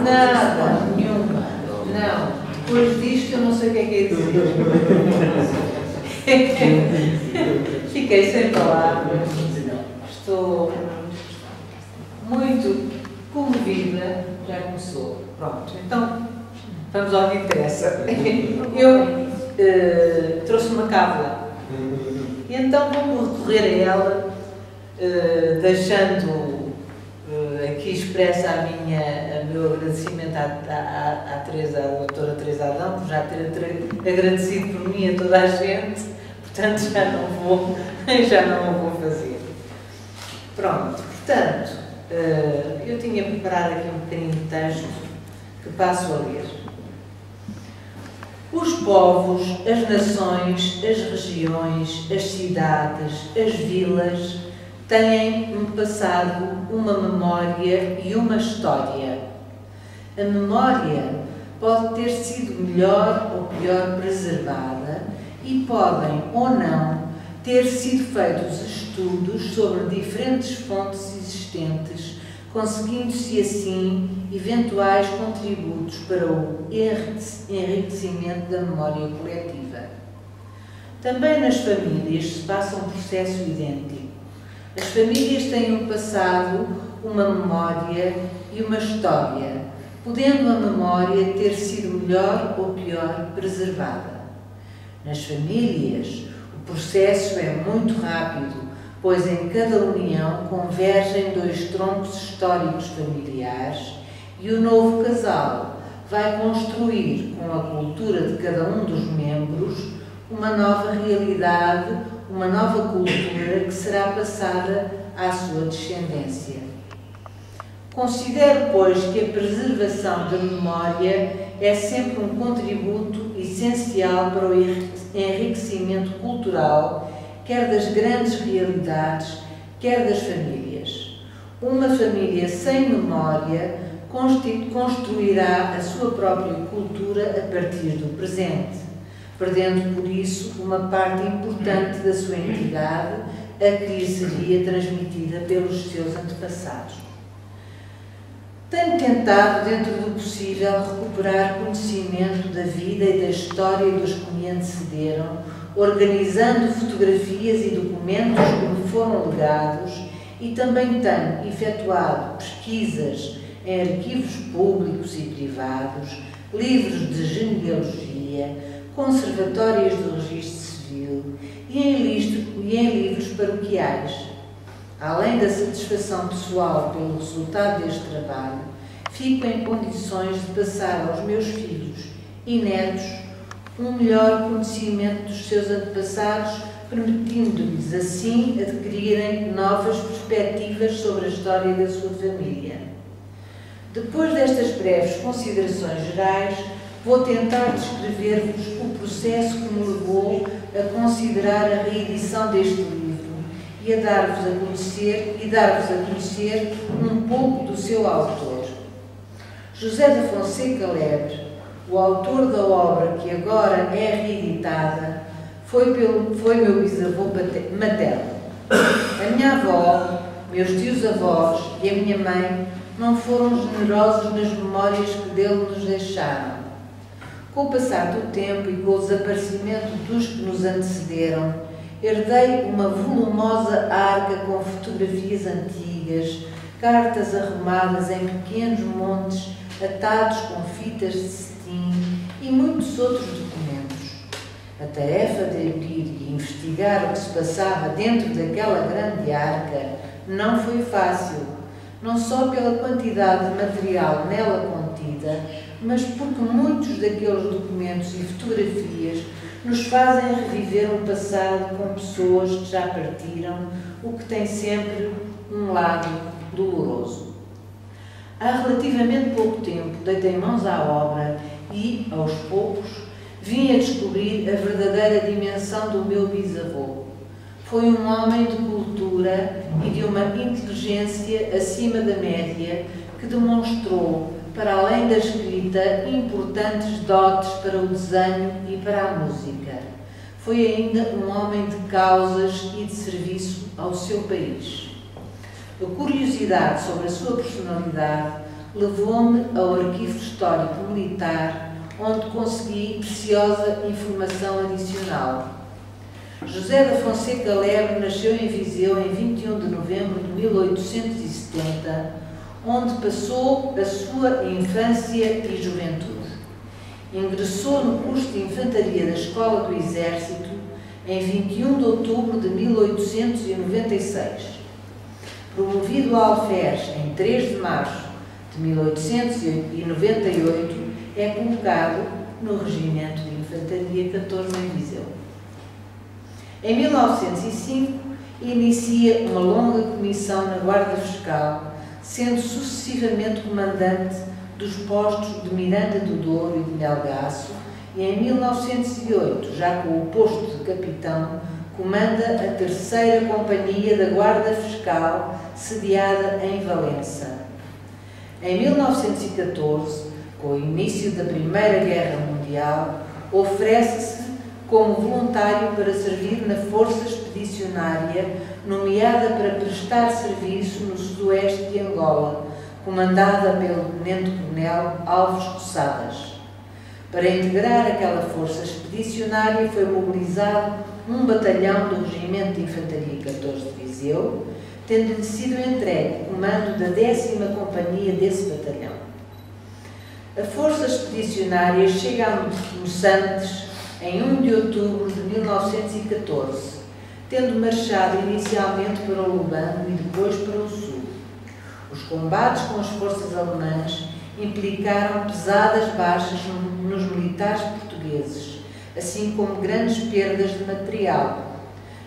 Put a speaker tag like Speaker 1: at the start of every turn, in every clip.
Speaker 1: Nada, nenhuma. Não. Depois disto eu não sei o que é dizer. Fiquei sem palavras. Estou muito comovida. Já começou. Pronto. Então, vamos ao que interessa. Eu trouxe uma cábula. E então vou recorrer a ela, deixando aqui expressa o meu agradecimento à doutora Teresa Adão, por já ter agradecido por mim a toda a gente, portanto já não o vou fazer. Pronto, portanto, eu tinha preparado aqui um pequenino texto que passo a ler. Os povos, as nações, as regiões, as cidades, as vilas têm um passado, uma memória e uma história. A memória pode ter sido melhor ou pior preservada e podem ou não ter sido feitos estudos sobre diferentes fontes existentes, conseguindo-se assim eventuais contributos para o enriquecimento da memória coletiva. Também nas famílias se passa um processo idêntico. As famílias têm um passado, uma memória e uma história, podendo a memória ter sido melhor ou pior preservada. Nas famílias, o processo é muito rápido, pois em cada união convergem dois troncos históricos familiares e o novo casal vai construir, com a cultura de cada um dos membros, uma nova realidade, uma nova cultura que será passada à sua descendência. Considero, pois, que a preservação da memória é sempre um contributo essencial para o enriquecimento cultural, quer das grandes realidades, quer das famílias. Uma família sem memória construirá a sua própria cultura a partir do presente, perdendo por isso uma parte importante da sua entidade, a que lhe seria transmitida pelos seus antepassados. Tenho tentado, dentro do possível, recuperar conhecimento da vida e da história dos que me antecederam, organizando fotografias e documentos que me foram legados, e também tenho efetuado pesquisas em arquivos públicos e privados, livros de genealogia, conservatórios do registro civil e em livros paroquiais. Além da satisfação pessoal pelo resultado deste trabalho, fico em condições de passar aos meus filhos e netos um melhor conhecimento dos seus antepassados, permitindo-lhes assim adquirirem novas perspectivas sobre a história da sua família. Depois destas breves considerações gerais, vou tentar descrever-vos o processo que me levou a considerar a reedição deste livro e dar-vos a conhecer um pouco do seu autor. José da Fonseca Lebre, o autor da obra que agora é reeditada, foi meu bisavô materno. A minha avó, meus tios-avós e a minha mãe não foram generosos nas memórias que dele nos deixaram. Com o passar do tempo e com o desaparecimento dos que nos antecederam, herdei uma volumosa arca com fotografias antigas, cartas arrumadas em pequenos montes, atados com fitas de cetim e muitos outros documentos. A tarefa de abrir e investigar o que se passava dentro daquela grande arca não foi fácil, não só pela quantidade de material nela contida, mas porque muitos daqueles documentos e fotografias nos fazem reviver um passado com pessoas que já partiram, o que tem sempre um lado doloroso. Há relativamente pouco tempo deitei mãos à obra e, aos poucos, vim a descobrir a verdadeira dimensão do meu bisavô. Foi um homem de cultura e de uma inteligência acima da média que demonstrou, para além da escrita, importantes dotes para o desenho e para a música. Foi ainda um homem de causas e de serviço ao seu país. A curiosidade sobre a sua personalidade levou-me ao Arquivo Histórico Militar, onde consegui preciosa informação adicional. José da Fonseca Lebre nasceu em Viseu em 21 de novembro de 1870, onde passou a sua infância e juventude. Ingressou no curso de Infantaria da Escola do Exército em 21 de outubro de 1896. Promovido a alferes em 3 de março de 1898, é colocado no Regimento de Infantaria 14 em Viseu. Em 1905, inicia uma longa comissão na Guarda Fiscal, sendo sucessivamente comandante dos postos de Miranda do Douro e de Melgaço, e em 1908, já com o posto de capitão, comanda a 3ª Companhia da Guarda Fiscal, sediada em Valença. Em 1914, com o início da Primeira Guerra Mundial, oferece-se como voluntário para servir na Força Expedicionária, nomeada para prestar serviço no sudoeste de Angola, comandada pelo Tenente-Coronel Alves Cossadas. Para integrar aquela força expedicionária foi mobilizado um batalhão do Regimento de Infantaria 14 de Viseu, tendo-lhe sido entregue o comando da 10ª Companhia desse batalhão. A força expedicionária chega a Moçantes em 1 de outubro de 1914, tendo marchado inicialmente para o Lubango e depois para o sul. Os combates com as forças alemãs implicaram pesadas baixas nos militares portugueses, assim como grandes perdas de material.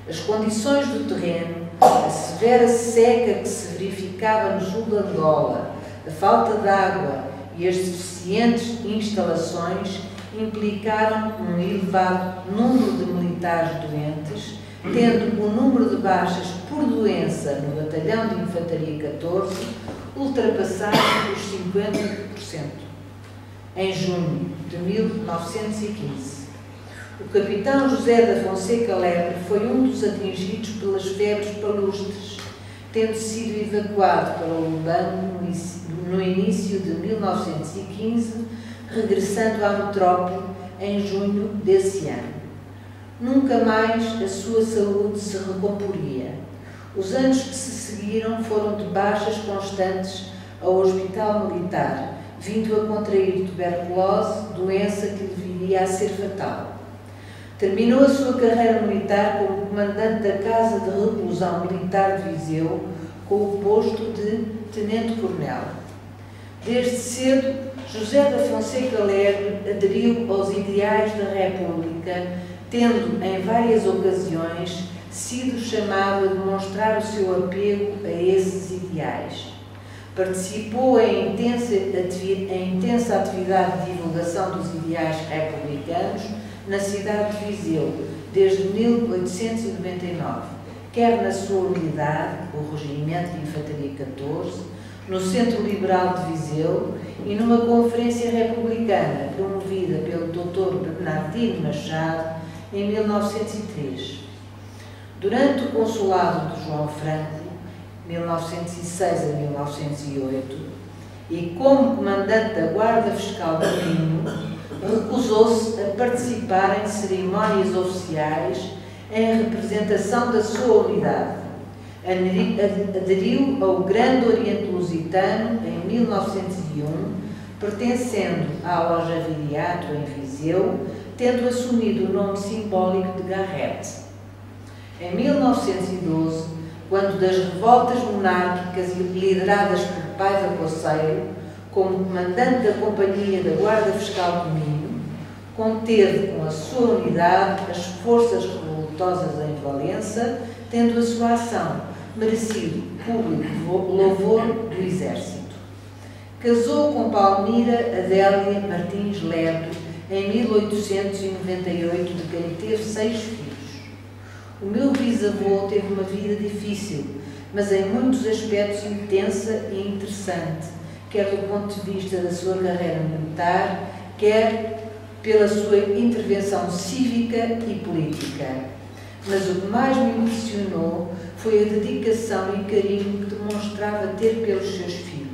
Speaker 1: As condições do terreno, a severa seca que se verificava no sul de Angola, a falta de água e as deficientes instalações implicaram um elevado número de militares doentes, tendo o número de baixas por doença no Batalhão de Infantaria 14 ultrapassado os 50%. Em junho de 1915, o capitão José da Fonseca Lebre foi um dos atingidos pelas febres palustres, tendo sido evacuado para o Lubango no início de 1915, regressando à metrópole em junho desse ano. Nunca mais a sua saúde se recomporia. Os anos que se seguiram foram de baixas constantes ao Hospital Militar, vindo a contrair tuberculose, doença que lhe viria a ser fatal. Terminou a sua carreira militar como comandante da Casa de Reclusão Militar de Viseu, com o posto de Tenente-Coronel. Desde cedo, José da Fonseca Lebre aderiu aos ideais da República, tendo, em várias ocasiões, sido chamado a demonstrar o seu apego a esses ideais. Participou em intensa atividade de divulgação dos ideais republicanos na cidade de Viseu, desde 1899, quer na sua unidade, o Regimento de Infantaria 14, no Centro Liberal de Viseu e numa conferência republicana promovida pelo Dr. Bernardino Machado em 1903. Durante o consulado de João Franco, 1906 a 1908, e como comandante da Guarda Fiscal do Minho, recusou-se a participar em cerimónias oficiais em representação da sua unidade. Aderiu ao Grande Oriente Lusitano em 1901, pertencendo à Loja Viriato em Viseu, tendo assumido o nome simbólico de Garrete. Em 1912, quando das revoltas monárquicas lideradas por Paiva Coceiro, como comandante da Companhia da Guarda Fiscal do Minho, conteve com a sua unidade as forças revoltosas em Valença, tendo a sua ação merecido público louvor do Exército. Casou com Palmira Adélia Martins Lebre em 1898, de quem teve 6 filhos. O meu bisavô teve uma vida difícil, mas em muitos aspectos intensa e interessante, quer do ponto de vista da sua carreira militar, quer pela sua intervenção cívica e política. Mas o que mais me impressionou foi a dedicação e carinho que demonstrava ter pelos seus filhos.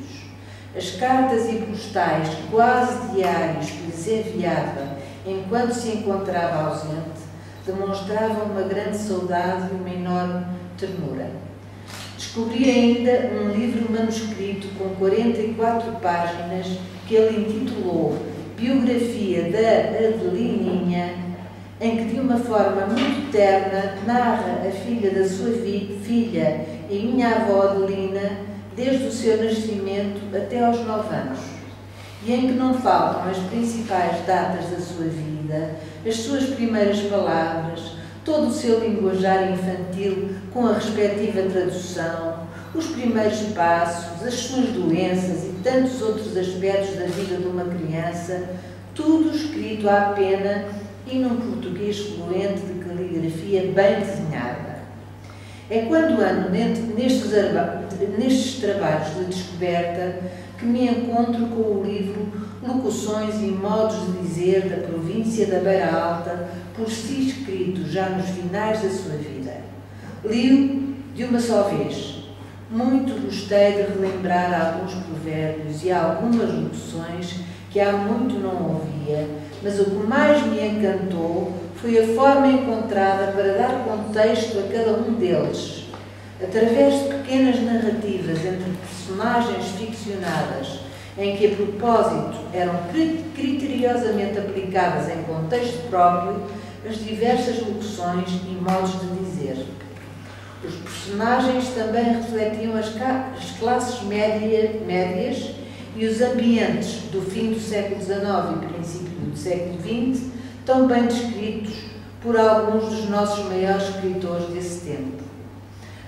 Speaker 1: As cartas e postais quase diários que lhes enviava enquanto se encontrava ausente demonstravam uma grande saudade e uma enorme ternura. Descobri ainda um livro manuscrito com 44 páginas que ele intitulou Biografia da Adelininha, em que de uma forma muito terna narra a filha da sua filha e minha avó Adelina desde o seu nascimento até aos 9 anos, e em que não faltam as principais datas da sua vida, as suas primeiras palavras, todo o seu linguajar infantil com a respectiva tradução, os primeiros passos, as suas doenças e tantos outros aspectos da vida de uma criança, tudo escrito à pena e num português fluente de caligrafia bem desenhada. É quando ando nestes trabalhos de descoberta que me encontro com o livro Locuções e Modos de Dizer da Província da Beira Alta, por si escrito já nos finais da sua vida. Li-o de uma só vez. Muito gostei de relembrar alguns provérbios e algumas locuções que há muito não ouvia, mas o que mais me encantou foi a forma encontrada para dar contexto a cada um deles, através de pequenas narrativas entre personagens ficcionadas, em que a propósito eram criteriosamente aplicadas em contexto próprio as diversas locuções e modos de dizer. Os personagens também refletiam as classes médias e os ambientes do fim do século XIX e princípio do século XX, tão bem descritos por alguns dos nossos maiores escritores desse tempo.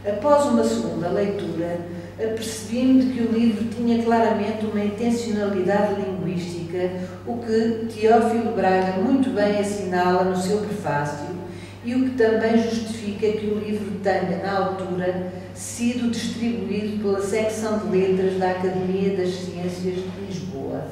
Speaker 1: Após uma segunda leitura, apercebi-me de que o livro tinha claramente uma intencionalidade linguística, o que Teófilo Braga muito bem assinala no seu prefácio, e o que também justifica que o livro tenha, na altura, sido distribuído pela secção de letras da Academia das Ciências de Lisboa.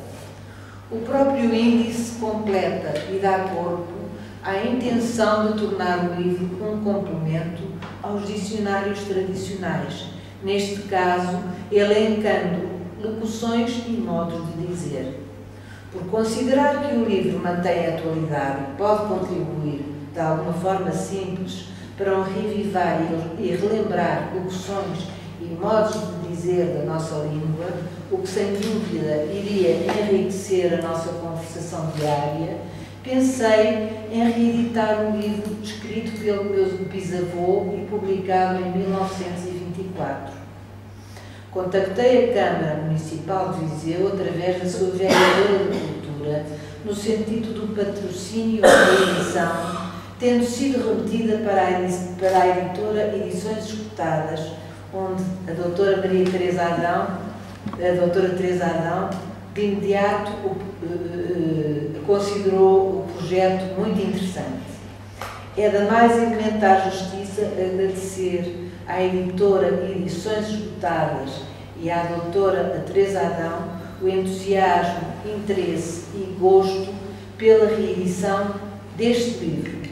Speaker 1: O próprio índice completa e dá corpo à intenção de tornar o livro um complemento aos dicionários tradicionais, neste caso, elencando locuções e modos de dizer. Por considerar que o livro mantém a atualidade e pode contribuir de alguma forma simples para um revivar e relembrar locuções e modos de dizer da nossa língua, o que sem dúvida iria enriquecer a nossa conversação diária, pensei em reeditar um livro escrito pelo meu bisavô e publicado em 1924. Contactei a Câmara Municipal de Viseu através da sua vereadora de Cultura, no sentido do patrocínio da edição, tendo sido remetida para a editora Edições Escutadas, onde a doutora Teresa Adão, de imediato considerou o projeto muito interessante. É da mais elementar justiça agradecer à editora Edições Escutadas e à doutora Teresa Adão o entusiasmo, interesse e gosto pela reedição deste livro.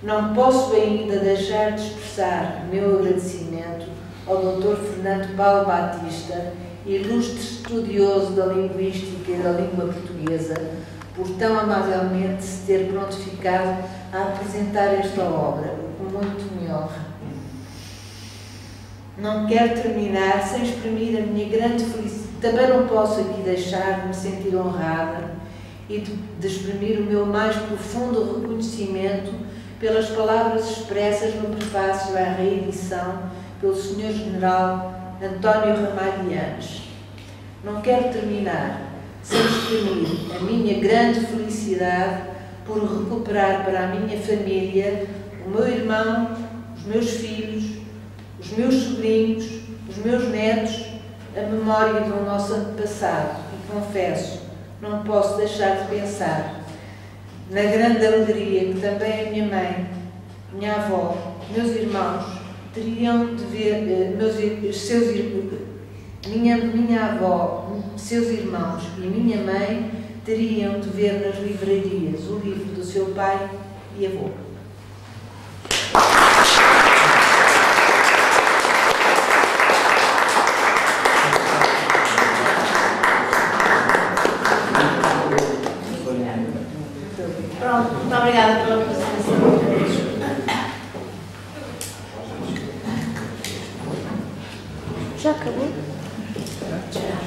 Speaker 1: Não posso ainda deixar de expressar o meu agradecimento ao Dr. Fernando Paulo Batista, ilustre estudioso da linguística e da língua portuguesa, por tão amavelmente se ter prontificado a apresentar esta obra, o que muito me honra. Não quero terminar sem exprimir a minha grande felicidade. Também não posso aqui deixar de me sentir honrada e de exprimir o meu mais profundo reconhecimento pelas palavras expressas no prefácio à reedição pelo Sr. General António Ramalhianes. Não quero terminar sem exprimir a minha grande felicidade por recuperar para a minha família, o meu irmão, os meus filhos, os meus sobrinhos, os meus netos, a memória do nosso antepassado. E confesso, não posso deixar de pensar na grande alegria que também a minha mãe, minha avó, meus irmãos teriam de ver, minha avó, seus irmãos e minha mãe teriam de ver nas livrarias o livro do seu pai e avô.
Speaker 2: Pronto, muito obrigada pela presença. Já acabou? Já.